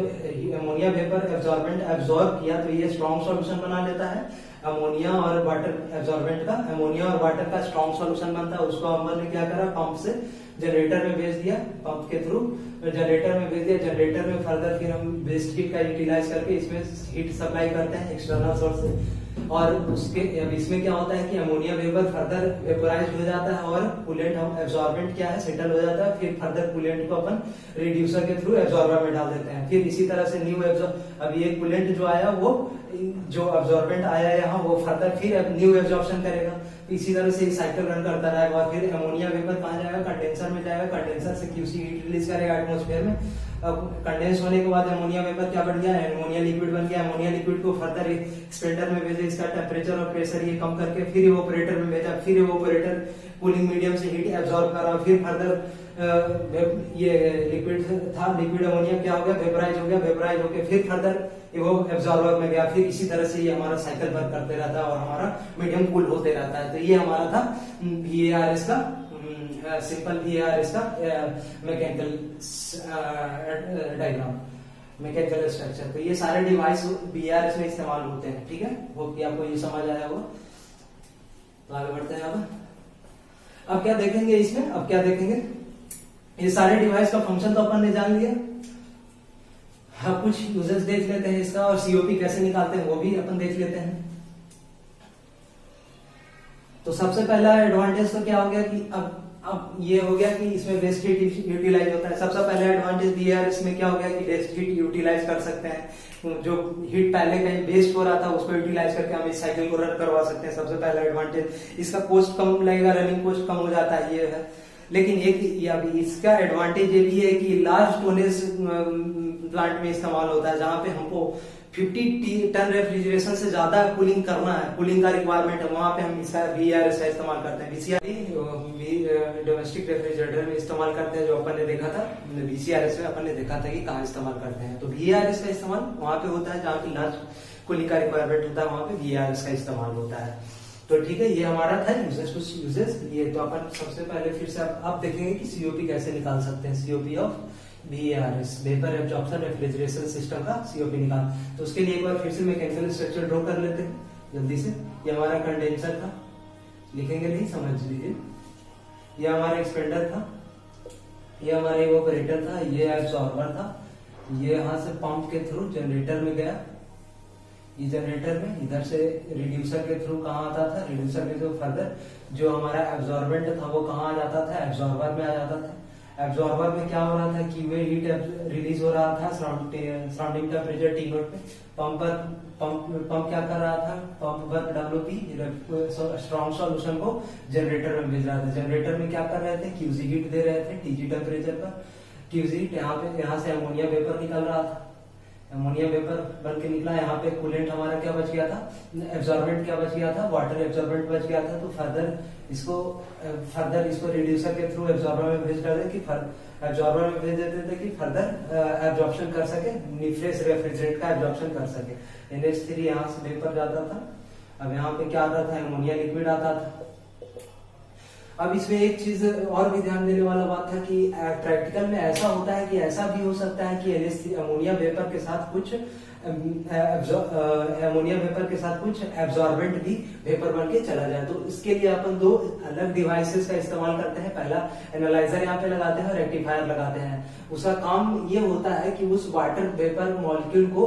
अमोनिया वेपर एब्जॉर्बेंट एब्जॉर्ब किया तो ये स्ट्रॉन्ग सॉल्यूशन बना लेता है अमोनिया और वाटर, एब्जॉर्बेंट का अमोनिया और वाटर का स्ट्रॉन्ग सॉल्यूशन बनता है। उसको हमने ने क्या करा, पंप से जनरेटर में भेज दिया, पंप के थ्रू जनरेटर में भेज दिया। जनरेटर में फर्दर फिर हम वेस्ट हीट का यूटिलाइज करके इसमें हीट सप्लाई करते हैं एक्सटर्नल सोर्स से। और उसके अब इसमें क्या होता है कि अमोनिया वेपर फर्दर वेपोराइज हो जाता है और कूलेंट, हम एब्जॉर्बेंट क्या है, सेटल हो जाता है। फिर फर्दर कूलेंट को अपन रिड्यूसर के थ्रू एब्जॉर्बर में डाल देते हैं। फिर इसी तरह से न्यू अब ये कूलेंट जो आया वो जो एब्जॉर्बेंट आया यहाँ वो फर्दर फिर न्यू एब्जॉर्प्शन करेगा। इसी तरह से साइकिल रन करता रहेगा। और फिर अमोनिया वेपर कहाँ जाएगा, कंडेंसर में जाएगा। कंडेंसर से क्यूसी हीट रिलीज करेगा एटमोस्फेयर में। अब कंडेंस होने के बाद अमोनिया वेपर क्या बन गया, अमोनिया लिक्विड बन गया। अमोनिया लिक्विड को फर्दर एक्सपेंडर में भेजे, इसका टेम्परेचर और प्रेशर ये कम करके फिर इवेपोरेटर में भेजा। फिर इवेपोरेटर कूलिंग मीडियम से हीट एब्सॉर्ब करा। फिर फर्दर ये लिक्विड था, लिक्विड अमोनिया क्या हो गया, वेपराइज हो गया। वेपराइज होकर फिर फर्दर वो एब्जॉर्बर में गया। फिर इसी तरह से ये हमारा साइकिल वर्क करते रहता है और हमारा मीडियम कूल होते रहता है। तो ये हमारा था VARS का, सिंपल VARS का मैकेनिकल डायग्राम, मैकेनिकल स्ट्रक्चर। तो ये सारे डिवाइस VARS में इस्तेमाल होते हैं। ठीक है, वो कि आपको ये समझ आया होगा। तो आगे बढ़ते हैं। अब क्या देखेंगे इसमें, अब क्या देखेंगे, ये सारे डिवाइस का फंक्शन तो अपन ने जान लिया। हाँ, कुछ यूजेस देख लेते हैं इसका, और सीओपी कैसे निकालते हैं वो भी अपन देख लेते हैं। तो सबसे पहला एडवांटेज तो क्या हो गया कि अब ये हो गया कि इसमें वेस्ट हीट यूटिलाइज होता है। सबसे पहले एडवांटेज VARS में क्या हो गया कि वेस्ट हीट यूटिलाइज कर सकते हैं। जो हीट पहले कहीं वेस्ट हो रहा था उसको यूटिलाइज करके हम इस साइकिल को रन करवा सकते हैं। सबसे पहला एडवांटेज, इसका कॉस्ट कम लगेगा, रनिंग कॉस्ट कम हो जाता है, ये है। लेकिन एक इसका एडवांटेज ये भी है कि लार्ज टोनेज प्लांट में इस्तेमाल होता है, जहां पे हमको 50 टन रेफ्रिजरेशन से ज्यादा कूलिंग करना है, कूलिंग का रिक्वायरमेंट है, वहां पे हम इसका VARS का इस्तेमाल करते हैं। VCRS डोमेस्टिक रेफ्रिजरेटर में इस्तेमाल करते हैं, जो अपन ने देखा था। VCRS में अपन ने देखा था कि कहाँ इस्तेमाल करते हैं। तो VARS का इस्तेमाल वहां पे होता है जहाँ पे लार्ज कूलिंग का रिक्वायरमेंट होता है, वहां पे VARS का इस्तेमाल होता है। तो ठीक है, ये हमारा था यूजेस, कुछ यूजेस ये। तो अपन सबसे पहले फिर से अब देखेंगे कि सीओपी कैसे निकाल सकते हैं। COP of VARS, vapour absorption refrigeration system का सीओपी निकाल। तो उसके लिए एक बार फिर से मैकेनिकल स्ट्रक्चर ड्रॉ कर लेते हैं जल्दी से। ये हमारा कंडेंसर था, लिखेंगे नहीं, समझ लीजिए। ये हमारा एक्सपेंडर था, ये हमारा इवेपोरेटर था, ये एब्जॉर्बर था। ये यहाँ से पंप के थ्रू जनरेटर में गया, ये जनरेटर में इधर से रिड्यूसर के थ्रू कहाँ आता था, रिड्यूसर के थ्रू फर्दर जो हमारा एब्जॉर्बेंट था वो कहाँ आ जाता था, एब्जॉर्बर में आ जाता था। एब्जॉर्बर में क्या हो रहा था कि वे हीट रिलीज हो रहा था सराउंडिंग टेम्परेचर टी नोट पे। पंप क्या कर रहा था, pump work WP strong solution को जनरेटर में भेज रहा था। जनरेटर में क्या कर रहे थे, क्यूसी हीट दे रहे थे TG टेम्परेचर पर। क्यूसी हीट यहाँ से अमोनिया वेपर निकल रहा था, अमोनिया वेपर बन के निकला। यहाँ पे कूलेंट हमारा क्या बच गया था, एब्जॉर्बेंट क्या बच गया था, वाटर एब्जॉर्बेंट बच गया था। तो फर्दर इसको रिड्यूसर के थ्रू एब्जॉर्बर में भेज देते कि एब्जॉर्बर में भेज देते थे कि फर्दर एब्जॉर्प्शन कर सके, फ्रेश रेफ्रिजरेंट का एब्जॉर्प्शन कर सके। NH3 यहाँ से वेपर जाता था। अब यहाँ पे क्या आता था, अमोनिया लिक्विड आता था। अब इसमें एक चीज और भी ध्यान देने वाला बात था कि प्रैक्टिकल में ऐसा होता है कि ऐसा भी हो सकता है कि अमोनिया वेपर के साथ कुछ एब्जॉर्बेंट भी वेपर बन के चला जाए। तो इसके लिए अपन दो अलग डिवाइसेस का इस्तेमाल करते हैं। पहला एनालाइजर यहाँ पे लगाते हैं और रेक्टिफायर लगाते हैं। उसका काम ये होता है कि उस वाटर वेपर मॉलिक्यूल को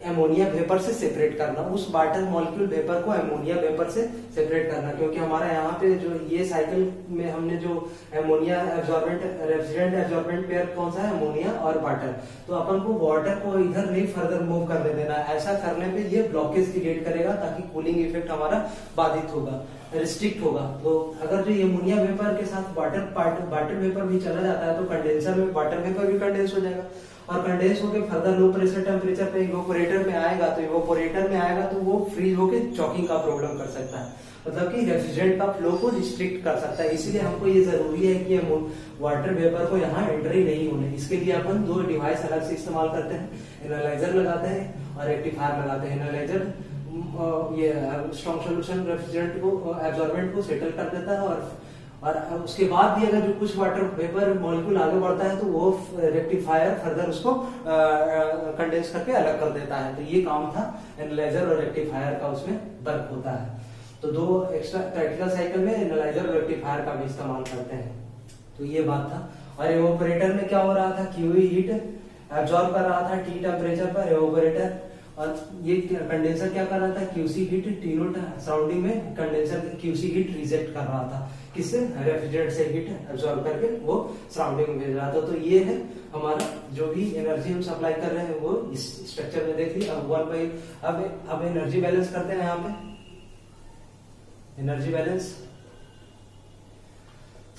एमोनिया वेपर से सेपरेट करना, उस वाटर मॉलिक्यूल वेपर को एमोनिया वेपर से सेपरेट करना, क्योंकि हमारा यहाँ पे जो ये साइकिल में हमने जो ammonia absorbent refrigerant absorbent pair कौन सा है, अमोनिया और वाटर। तो अपन को वाटर को इधर नहीं फर्दर मूव करने देना। ऐसा करने पे ये ब्लॉकेज क्रिएट करेगा, ताकि कूलिंग इफेक्ट हमारा बाधित होगा, रिस्ट्रिक्ट होगा। तो अगर जो अमोनिया वेपर के साथ वाटर वेपर भी चला जाता है तो कंडेंसर में वाटर वेपर भी कंडेंस हो जाएगा, और कंडेंस होकर फर्दर लो प्रेशर टेम्परेचर पे इवोपोरेटर में आएगा। तो इवोपोरेटर में आएगा तो वो फ्रीज होकर चॉकिंग का प्रॉब्लम कर सकता है, मतलब कि रेफ्रिजरेंट का फ्लो को रिस्ट्रिक्ट कर सकता है। इसीलिए हमको ये जरूरी है कि वाटर वेपर को यहाँ एंट्री नहीं होने। इसके लिए अपन दो डिवाइस अलग से इस्तेमाल करते हैं, एनालाइजर लगाते हैं और रेक्टिफायर लगाते हैं। एनालाइजर ये स्ट्रॉन्ग सोल्यूशन रेफ्रिजरेंट को एब्जॉर्बेंट को सेटल कर देता है, और उसके बाद भी अगर जो कुछ वाटर वेपर मॉलिक्यूल आगे बढ़ता है तो वो रेक्टिफायर फर्दर उसको कंडेंस करके अलग कर देता है। तो ये काम था एनालाइजर और रेक्टिफायर का, उसमें वर्क होता है। तो दो एक्स्ट्रा प्रैक्टिकल साइकिल में एनालाइजर और रेक्टिफायर का भी इस्तेमाल करते हैं। तो ये बात था। और एवोपरेटर में क्या हो रहा था, क्यूई हीट एब्जॉर्ब कर रहा था टी टेम्परेचर पर एवोपरेटर, और ये कंडेंसर क्या कर रहा था, QC heat T note surrounding में कंडेंसर क्यूसी हीट रिजेक्ट कर रहा था, किससे, रेफ्रिजरेंट से हीट एब्जॉर्ब करके वो सराउंडिंग में भेज रहा था। तो ये है हमारा जो भी एनर्जी हम सप्लाई कर रहे हैं वो इस स्ट्रक्चर में देख लिया। अब एनर्जी बैलेंस करते हैं। यहाँ पे एनर्जी बैलेंस,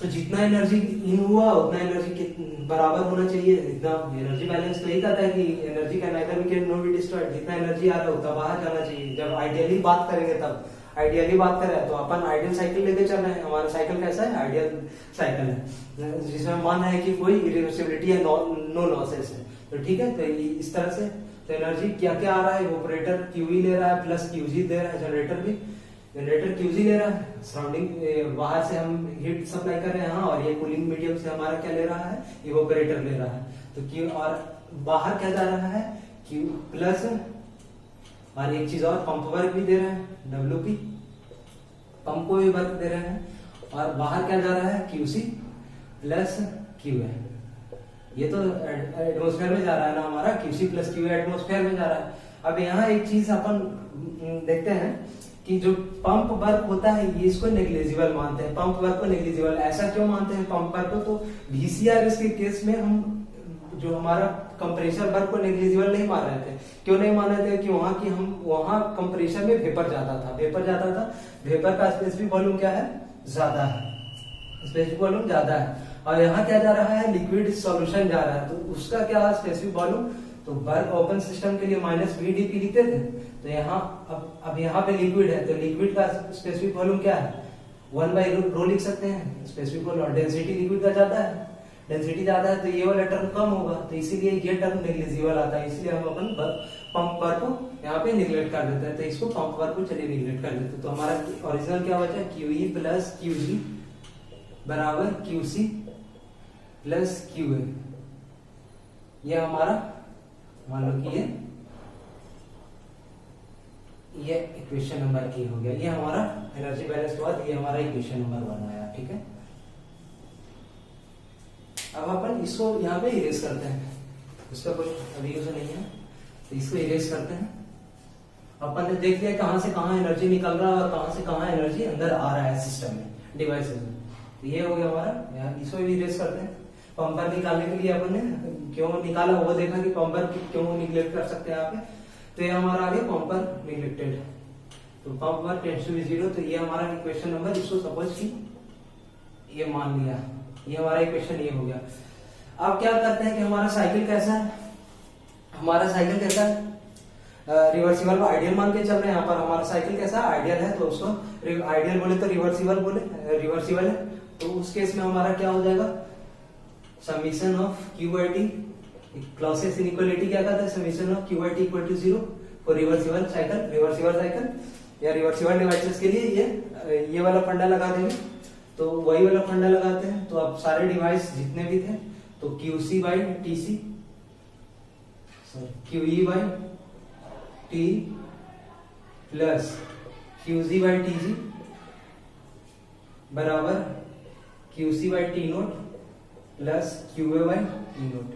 तो जितना एनर्जी इन हुआ उतना एनर्जी बराबर होना चाहिए। इतना एनर्जी बैलेंस तो यही कहता है कि एनर्जी का neither we can no be destroyed, जितना एनर्जी आ रहा है उतना बाहर जाना चाहिए। जब आइडियली बात करेंगे तब आइडियली बात करें तो अपन आइडियल साइकिल लेके चल रहे हैं। हमारा साइकिल कैसा है, आइडियल साइकिल है, जिसमें मान है कि कोई इरिवर्सिबिलिटी है, नो लॉसेस है। तो ठीक है, तो इस तरह से तो एनर्जी क्या क्या आ रहा है, ऑपरेटर क्यूई ले रहा है प्लस क्यूजी दे रहा है, जनरेटर क्यूजी ले रहा है, सराउंडिंग बाहर से हम हीट सप्लाई कर रहे हैं, और ये कूलिंग मीडियम से हमारा क्या ले रहा है, इवोपरेटर ले रहा है। तो क्यू, और बाहर क्या जा रहा है, क्यू प्लस, और एक चीज और पंप वर्क भी दे रहे हैं, डब्ल्यूपी पंप को भी वर्क दे रहे हैं, और बाहर क्या जा रहा है, क्यूसी प्लस क्यू है। ये तो एटमोस्फेयर में जा रहा है ना हमारा, क्यूसी प्लस क्यू एटमोस्फेयर में जा रहा है। अब यहाँ एक चीज अपन देखते हैं कि जो पंप वर्क होता है ये इसको नेग्लिजिबल मानते हैं। पंप वर्क को नेग्लिजिबल ऐसा क्यों मानते हैं पंप वर्क को, तो VCRS के केस में हम जो हमारा कंप्रेसर वर्क को नेग्लिजिबल नहीं मान रहे थे। क्यों नहीं मान रहे थे कि वहां कंप्रेसर में वेपर जाता था, वेपर का स्पेसिफिक वॉल्यूम क्या है, ज्यादा है, स्पेसिफिक वॉल्यूम ज्यादा है। और यहाँ क्या जा रहा है, लिक्विड सॉल्यूशन जा रहा है, तो उसका क्या स्पेसिफिक वॉल्यूम, तो वर्क ओपन सिस्टम के लिए -VdP लिखते थे। तो यहाँ अब यहाँ पे लिक्विड है, तो लिक्विड का स्पेसिफिक वॉल्यूम क्या है, 1/ρ लिख सकते हैं स्पेसिफिक वॉल्यूम। डेंसिटी लिक्विड का ज्यादा है, डेंसिटी ज्यादा है तो ये वाला टर्म कम होगा, तो इसीलिए ये टर्म नेग्लिजिबल आता है। इसलिए हम अपन पंप वर्क को यहाँ पे निगलेक्ट कर देते हैं, तो इसको पंप वर्क को चलिए निगलेक्ट कर देते हैं। तो हमारा ओरिजिनल क्या बचा, QE प्लस QG बराबर QC प्लस QA। ये हमारा मान लो कि ये इक्वेशन नंबर की हो गया। ये हमारा एनर्जी बैलेंस के बाद ये हमारा इक्वेशन नंबर 1 आया, ठीक है। अब अपन इसको यहाँ पे इरेज करते हैं, इसका कोई अभी यूज नहीं है, तो इसको इरेज करते हैं। अपन ने देख लिया कहां से कहां एनर्जी निकल रहा है और कहां से कहां एनर्जी अंदर आ रहा है सिस्टम में, डिवाइसेस में। तो ये हो गया हमारा, इसको भी इरेज करते हैं। पंपर निकालने के लिए अपन ने क्यों निकाला वो देखा कि पंपर क्यों निगलेक्ट कर सकते हैं यहाँ पे। तो ये हमारा आ गया पंपर निगलेक्टेड, तो पंपर टेंड्स टू बी 0। तो ये हमारा इक्वेशन नंबर, इसको सपोज की ये मान लिया, ये हमारा इक्वेशन ये हो गया। अब क्या करते हैं कि हमारा साइकिल कैसा है, रिवर्सिबल को आइडियल मान के चल रहे हैं। यहाँ पर हमारा साइकिल कैसा है, आइडियल है, तो उसको आइडियल बोले तो रिवर्सिबल है। तो उस केस में हमारा क्या हो जाएगा, summation of QIT, Clausius inequality क्या कहता है, summation of QIT equal to 0 for reversible cycle या रिवर्सिबल डिवाइसेस के लिए ये वाला फंडा लगा देंगे। तो वही वाला फंडा लगाते हैं। तो अब सारे डिवाइस जितने भी थे तो QC by TC, QE by T plus QG by TG बराबर QC by T nought plus QA by T nought.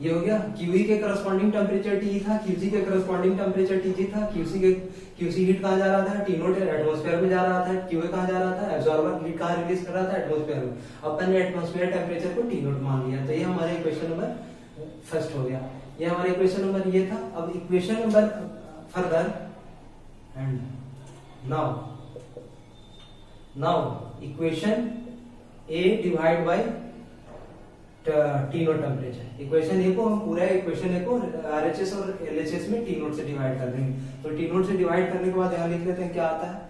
ये हो गया। QE के करस्पॉन्डिंग टेम्परेचर TE था, QG के करस्पॉन्डिंग टेम्परेचर TG था, QC हीट कहाँ जा रहा था, T नोट एटमॉस्फेयर में जा रहा था, QA कहाँ जा रहा था, एब्जॉर्बर हीट कहाँ रिलीज कर रहा था, एटमॉस्फेयर में। अपन ने एटमॉस्फेयर टेम्परेचर को T नोट मान लिया। तो ये हमारा इक्वेशन नंबर फर्स्ट हो गया। ये हमारा इक्वेशन नंबर ये था। अब equation number further and now equation A divide by T note temperature. Equation A को हम पूरा इक्वेशन ए को RHS और LHS में T नोट से डिवाइड कर देंगे। तो T नोट से डिवाइड करने के बाद यहाँ लिख लेते हैं क्या आता है,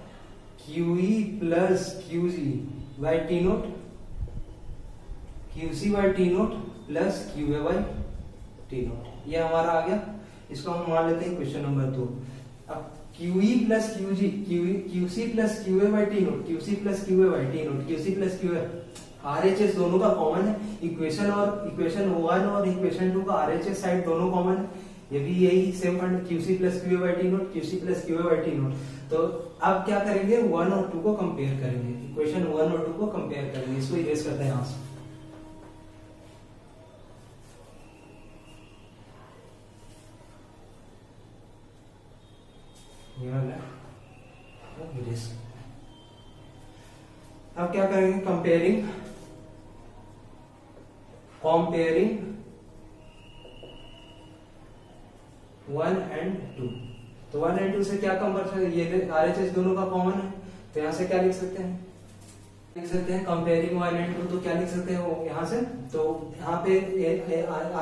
QE plus QG by T note, QC by T nought plus QA by T nought. ये हमारा आ गया। इसको हम मान लेते हैं इक्वेशन नंबर 2। अब QE plus QG, QC plus QA by T note, QC plus QA by T note, QC plus QA, RHS दोनों का कॉमन है। इक्वेशन 1 और इक्वेशन 2 का RHS साइड दोनों कॉमन है। ये भी यही same fund, QC plus QA by T note, QC plus QA by T note. तो अब क्या करेंगे, 1 और 2 को कंपेयर करेंगे। इक्वेशन 1 और 2 को कंपेयर करेंगे। इसको इरेज करते हैं यहाँ से। अब क्या करेंगे, कंपेयरिंग 1 एंड 2। तो 1 एंड 2 से क्या कंपेयर, ये RHS दोनों का कॉमन है। तो यहाँ से क्या लिख सकते हैं, कंपेयरिंग 1 एंड 2। तो क्या लिख सकते हैं वो यहाँ से, तो यहाँ पे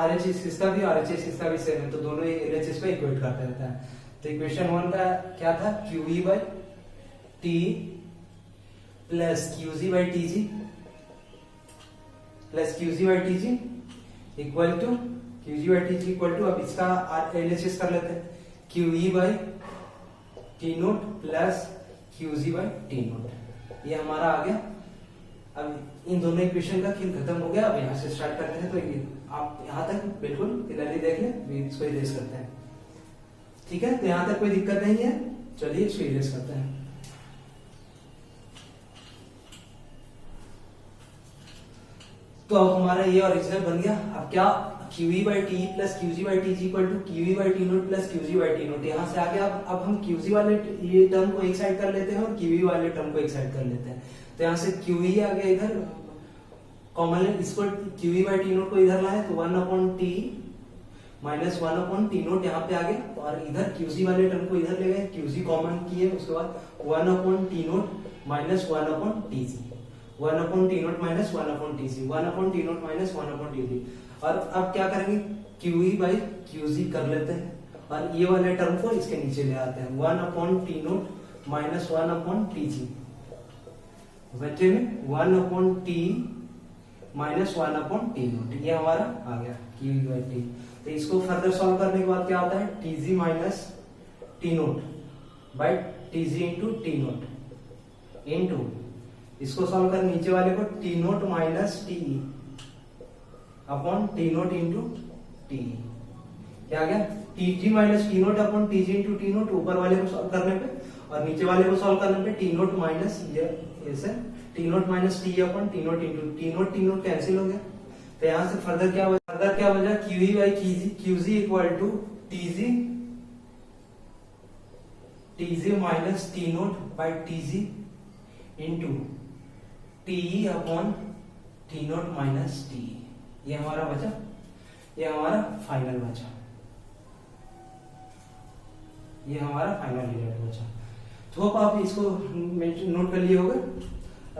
RHS इसका भी RHS इसका भी सेम है, तो दोनों LHS पे इक्वेट करते रहता है। तो इक्वेशन 1 का क्या था, QE by T plus QG by TG plus QG by TG equal to QG by TG equal to, अब इसका LHS कर लेते हैं, QE by T nought plus QG by T nought. ये हमारा आ गया। अब इन दोनों इक्वेशन का खेल खत्म हो गया। अब यहाँ से स्टार्ट करते हैं। तो आप यहाँ तक बिल्कुल क्लियरली देख लें, इसको इरेज करते हैं। ठीक है, तो यहाँ तक कोई दिक्कत नहीं है। चलिए इसको इरेज करते हैं। तो अब हमारा ये ओरिजिनल बन गया। अब क्या, QE by TE plus QG by TG equal to QE by T nought plus QG by T nought. यहाँ से आ गया। अब हम QG वाले ये टर्म को एक साइड कर लेते हैं और QE वाले टर्म को एक साइड कर लेते हैं। तो यहाँ से QE आ गया इधर कॉमन, इसको QE बाई T नोट को इधर लाए तो 1 upon T minus 1 upon T nought यहाँ पे आ गया। और इधर QC वाले टर्म को इधर ले गए, QC कॉमन किए, उसके बाद 1 upon T nought minus 1 upon TC, 1 upon T nought minus 1 upon TC, 1 upon T nought minus 1 upon TC। और अब क्या करेंगे, QE बाई QG कर लेते हैं और ये वाले टर्म को इसके नीचे ले आते हैं, 1 upon T nought minus 1 upon TG। बच्चे में 1 upon T minus 1 upon T nought. ये हमारा आ गया QE बाई T। तो इसको फर्दर सॉल्व करने के बाद क्या आता है, TG minus T nought by TG into T nought into, इसको सॉल्व कर नीचे वाले को T nought minus TE upon T nought into TE। क्या आ गया, TG minus T naught upon TG into T note ऊपर वाले को सॉल्व करने पे, और नीचे वाले को सॉल्व करने पे T नोट माइनस ऐसे T nought minus TE upon T nought into T nought cancel हो गया। तो यहाँ से फर्दर क्या बचा, QE by QG equal to TG minus T nought by TG into TE upon T nought minus TE। ये हमारा बचा, ये हमारा फाइनल बचा, ये हमारा फाइनल रिजल्ट बचा। तो होप आप इसको नोट कर लिए होगा।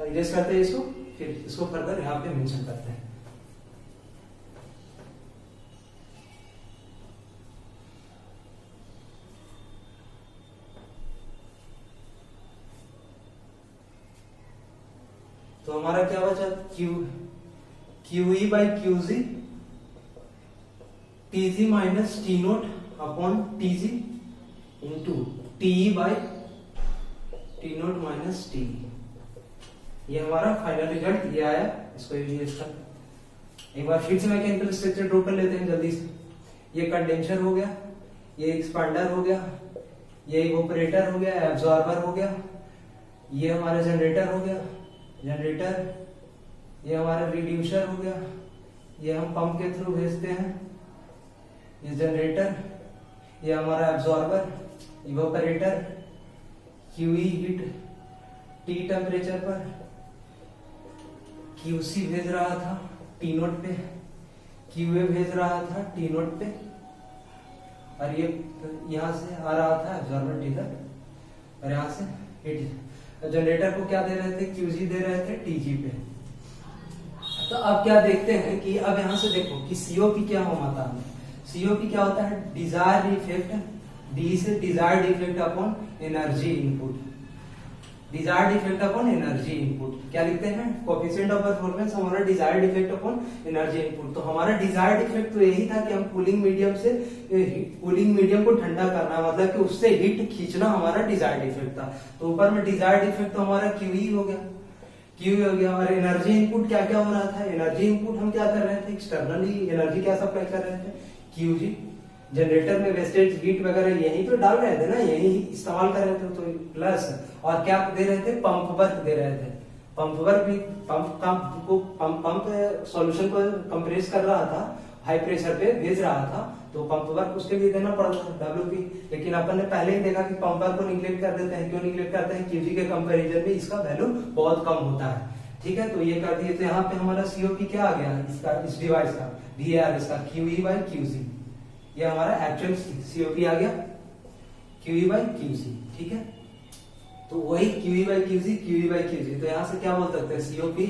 इरेज करते हैं इसको, फिर इसको फर्दर यहाँ पे मेंशन करते हैं। तो हमारा क्या बचा, QE by QG TG minus T naught upon TG into TE by T nought minus TE। ये हमारा फाइनल रिजल्ट ये आया, इसको यूज कर। एक बार फिर से मैकेनिकल स्ट्रक्चर ड्रॉ कर लेते हैं जल्दी से। ये कंडेंसर हो गया, ये एक्सपांडर हो गया, ये इवोपरेटर हो गया, एब्जॉर्बर हो गया, ये हमारा जनरेटर हो गया, जनरेटर, ये हमारा रिड्यूसर हो गया, ये हम पंप के थ्रू भेजते हैं, ये जनरेटर, ये हमारा absorber, evaporator, QE heat T temperature पर, क्यूसी भेज रहा था टी नोट पे, क्यूए भेज रहा था टी नोट पे, और ये यहां से आ रहा था एब्जॉर्बर टी तक, और यहां से हीट। जनरेटर को क्या दे रहे थे, क्यूजी दे रहे थे टीजी पे। तो अब क्या देखते हैं कि अब यहां से देखो कि सीओपी क्या होता है। सीओपी क्या होता है, डिजायर्ड इफेक्ट, डी से desired effect upon energy input, desired effect upon energy input. क्या लिखते हैं, कोएफिशिएंट ऑफ परफॉर्मेंस हमारा desired effect upon energy input. तो हमारा डिजायर्ड इफेक्ट तो यही था कि हम कूलिंग मीडियम से कूलिंग मीडियम को ठंडा करना, मतलब कि उससे हीट खींचना हमारा डिजायर्ड इफेक्ट था। तो ऊपर में डिजायर्ड इफेक्ट तो हमारा क्यूई हो गया, क्यू हो गया। और एनर्जी इनपुट क्या क्या हो रहा था, एनर्जी इनपुट हम क्या कर रहे थे, एक्सटर्नली एनर्जी क्या सप्लाई कर रहे थे, क्यूजी। जनरेटर में वेस्टेज हीट वगैरह यही तो डाल रहे थे ना, यही इस्तेमाल कर रहे थे, तो प्लस। और क्या दे रहे थे, पंप वर्क दे रहे थे। पंप वर्क भी पंप सॉल्यूशन को कंप्रेस कर रहा था, हाई प्रेशर पे भेज रहा था, तो पंप वर्क उसके लिए देना पड़ता डब्ल्यूपी। लेकिन अपन ने पहले ही देखा कि पंप वर्क को निगलेक्ट कर देते हैं। क्यों निगलेक्ट करते हैं, क्यूजी के कंपैरिजन में इसका वैल्यू बहुत कम होता है। ठीक है, तो ये कर दिए। तो यहाँ पे हमारा सीओपी क्या आ गया इसका, इस डिवाइस का VAR का क्यूई बाई क्यूजी। ये हमारा एक्चुअल सीओपी आ गया, क्यूई बाई क्यूजी। ठीक है, तो वही क्यूई बाई क्यूजी, क्यूई बाई क्यूजी। तो यहां से क्या बोल सकते हैं, सीओपी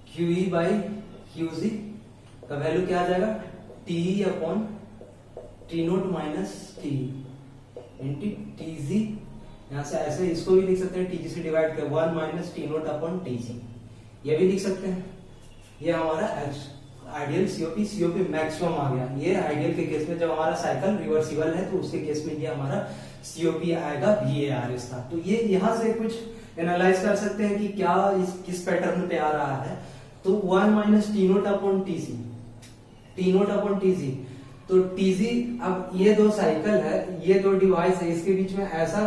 क्यूई बाई क्यूजी का वैल्यू क्या आ जाएगा, T upon T note minus T into TG. यहां से ऐसे इसको भी लिख सकते हैं, टीजी से डिवाइड कर 1 minus T nought upon TG, ये भी लिख सकते हैं। ये हमारा आइडियल सीओपी, सीओपी मैक्सिमम आ गया। ये आइडियल के केस में, जब हमारा साइकिल रिवर्सिबल है तो उसके केस में ये हमारा सीओपी आएगा VARS का। तो ये यहां से कुछ एनालाइज कर सकते हैं कि क्या किस पैटर्न पे आ रहा है। तो 1 minus T nought upon TC, T nought upon TG. तो टीजी, अब ये दो साइकिल है, ये दो डिवाइस है, इसके बीच में ऐसा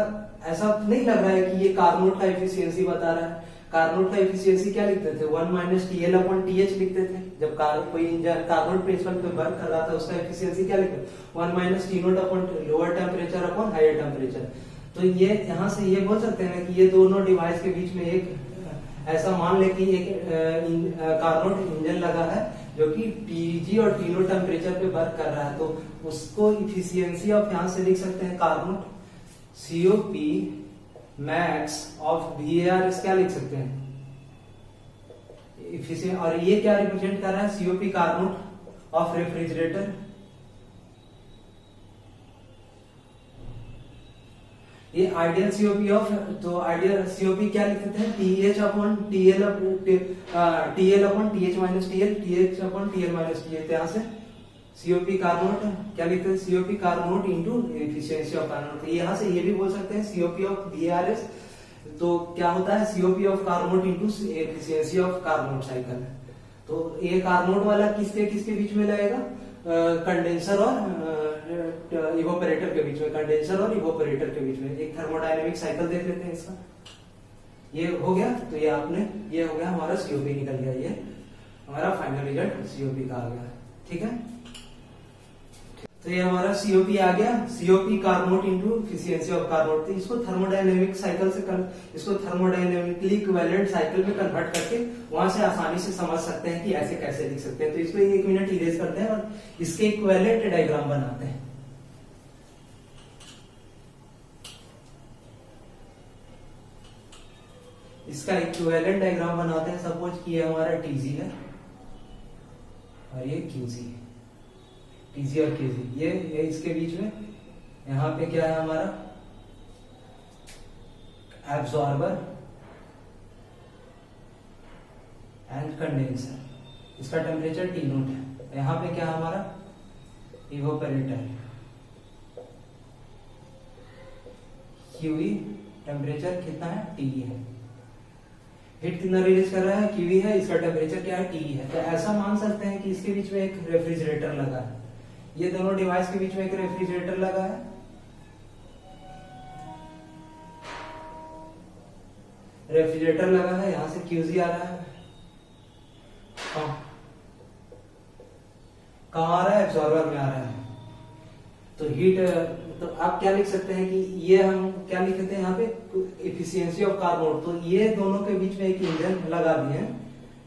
नहीं लग रहा है कि ये कार्नोट का एफिशिएंसी बता रहा है। कार्नोट का एफिशिएंसी क्या लिखते थे, 1 माइनस टीएल अपॉन टीएच लिखते थे। जब कोई इंजन कार्नोट प्रिंसिपल पे वर्क कर रहा था, उसका एफिशिएंसी क्या लिखते, 1 minus T nought upon lower temperature upon higher temperature. तो ये यहाँ से ये बोल सकते हैं कि ये दोनों डिवाइस के बीच में एक ऐसा मान ले कि एक कार्नोट इंजन लगा है जो कि टीजी और टी लो टेम्परेचर पे वर्क कर रहा है। तो उसको इफिशियंसी ऑफ यहां से लिख सकते हैं Carnot COP max of VAR क्या लिख सकते हैं इफिशियंट। और ये क्या रिप्रेजेंट कर रहा है, सीओपी कार्नोट ऑफ रेफ्रिजरेटर। ये आइडियल सीओपी ऑफ, तो आइडियल सीओपी क्या लिखते थे, TH upon TL TL upon TH minus TL, TH upon TL minus TL। तो यहाँ से सीओपी कार्नोट क्या लिखते हैं, COP Carnot into efficiency of Carnot. तो यहाँ से ये भी बोल सकते हैं सीओपी ऑफ VARS तो क्या होता है, COP of Carnot into efficiency of Carnot cycle. तो ये कार्नोट वाला किसके किसके बीच में लगेगा, कंडेंसर और इवोपरेटर के बीच में, कंडेंसर और इवोपरेटर के बीच में। एक थर्मोडायनेमिक साइकिल देख लेते हैं इसका, ये हो गया। तो ये आपने, ये हो गया हमारा सीओपी निकल गया, ये हमारा फाइनल रिजल्ट सीओपी का आ गया। ठीक है, तो ये हमारा सीओपी आ गया, COP Carnot into efficiency of Carnot. तो इसको थर्मोडायनेमिक साइकिल से इसको थर्मोडायनेमिकली इक्विवेलेंट साइकिल में कन्वर्ट करके वहां से आसानी से समझ सकते हैं कि ऐसे कैसे लिख सकते हैं। तो इसको 1 मिनट इरेज करते हैं और इसके इक्विवेलेंट डायग्राम बनाते हैं। इसका इक्विवेलेंट डायग्राम बनाते हैं। सपोज कि ये हमारा टीजी है और ये क्यूजी है, टीजी और क्यूजी। ये इसके बीच में यहां पे क्या है हमारा एब्जॉर्बर एंड कंडेंसर, इसका टेम्परेचर T नोट है। यहां पे क्या है हमारा इवोपरेटर, क्यूई टेम्परेचर कितना है, T है। हीट कितना रिलीज कर रहा है, क्यूई है, इसका टेम्परेचर क्या है, टी है। तो ऐसा मान सकते हैं कि इसके बीच में एक रेफ्रिजरेटर लगा है, ये दोनों डिवाइस के बीच में एक रेफ्रिजरेटर लगा है। रेफ्रिजरेटर लगा है, यहां से क्यूजी आ रहा है, कहां आ रहा है, एब्जॉर्बर में आ रहा है। तो हीट, तो आप क्या लिख सकते हैं कि ये हम क्या लिखते हैं यहाँ पे, एफिशिएंसी ऑफ कार्नोट। तो ये दोनों के बीच में एक इंजन लगा दिए हैं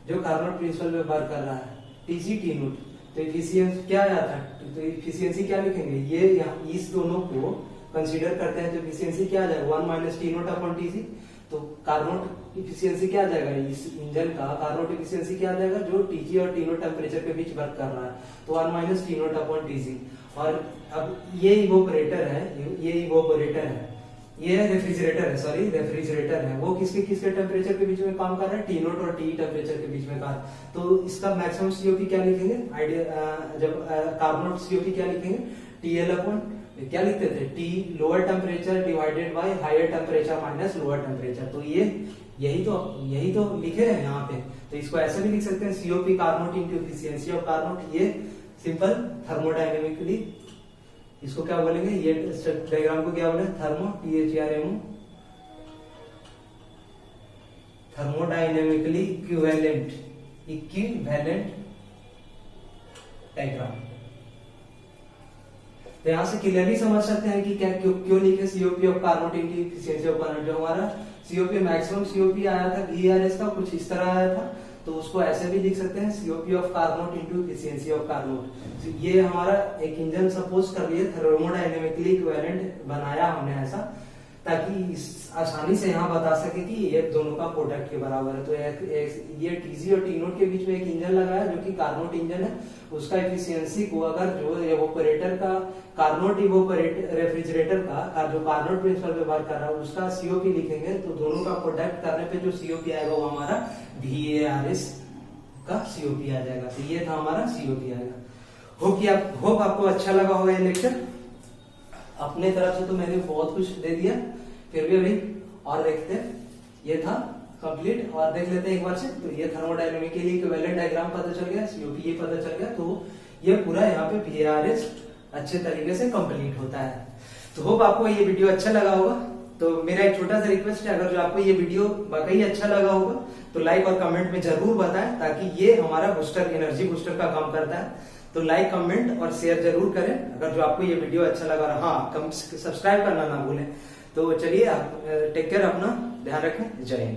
जो कार्नोट प्रिंसिपल पे वर्क कर रहा है, टीसी टी नोट। तो एफिशिएंसी क्या आया था, तो एफिशिएंसी क्या लिखेंगे, ये यहाँ इस दोनों को कंसीडर करते हैं, तो एफिशिएंसी क्या आ जाएगा, 1 minus T nought upon TC. तो कार्नोट एफिशिएंसी क्या आ जाएगा, इस इंजन का कार्नोट एफिशिएंसी क्या आ जाएगा, जो टीजी और टी नोट टेम्परेचर के बीच वर्क कर रहा है, तो 1 minus T nought upon TC. और अब ये इवोपरेटर है, ये इवोपरेटर है, ये रेफ्रिजरेटर है, सॉरी रेफ्रिजरेटर है, वो किसके किसके टेम्परेचर के बीच में काम कर रहा है, टी नोट और टी टेम्परेचर के बीच में काम। तो इसका मैक्सिमम सीओपी क्या लिखेंगे, आइडिया जब कार्बोनेट सीओपी क्या लिखेंगे, टीएल अपॉन क्या लिखते थे, T lower temperature divided by higher temperature minus lower temperature. तो ये यही तो लिखे हैं यहाँ पे। तो इसको ऐसे भी लिख सकते हैं, COP carbonate into efficiency of carbonate. ये सिंपल थर्मोडायनेमिकली, इसको क्या बोलेंगे, ये डायग्राम को क्या बोले, thermo THRMO, thermodynamically equivalent diagram. तो यहां से क्लियरली समझ सकते हैं कि क्या क्यों लिखे COP of carbonate into efficiency of carbonate. जो हमारा सीओपी मैक्सिमम सीओपी आया था VARS का कुछ इस तरह आया था, तो उसको ऐसे भी लिख सकते हैं, COP of carbonate into efficiency of carbonate. तो ये हमारा एक इंजन सपोज कर लिए थर्मोडायनेमिकली इक्विवेलेंट बनाया हमने ऐसा, ताकि आसानी से यहाँ बता सके कि ये दोनों का प्रोडक्ट के बराबर है। तो ये टीजी और टी नोट के बीच में एक इंजन लगा है जो कि कार्नोट इंजन है, उसका एफिशिएंसी को अगर जो इवोपरेटर का कार्नोट रेफ्रिजरेटर का जो कार्नोट प्रिंसिपल पे वर्क कर रहा है उसका सीओपी लिखेंगे, तो दोनों का प्रोडक्ट करने पे जो सीओपी आएगा वो हमारा VARS का सीओपी आ जाएगा। तो ये था हमारा सीओपी आएगा। होप आपको अच्छा लगा होगा ये लेक्चर। अपने तरफ से तो मैंने बहुत कुछ दे दिया, फिर भी अभी और देखते हैं, ये था कंप्लीट और देख लेते हैं एक बार से। तो ये थर्मोडायनेमिकली इक्विवेलेंट डायग्राम पता चल गया, सीओपी ये पता चल गया, तो ये पूरा यहाँ पे VARS अच्छे तरीके से कंप्लीट होता है। तो होप आपको ये वीडियो अच्छा लगा होगा। तो मेरा एक छोटा सा रिक्वेस्ट है, अगर जो आपको ये वीडियो वाकई अच्छा लगा होगा तो लाइक और कमेंट में जरूर बताएं, ताकि ये हमारा बूस्टर, एनर्जी बूस्टर का काम करता है। तो लाइक कमेंट और शेयर जरूर करें अगर जो आपको ये वीडियो अच्छा लगा। हाँ, सब्सक्राइब करना ना भूलें। तो चलिए, टेक केयर, अपना ध्यान रखें, जय हिंद।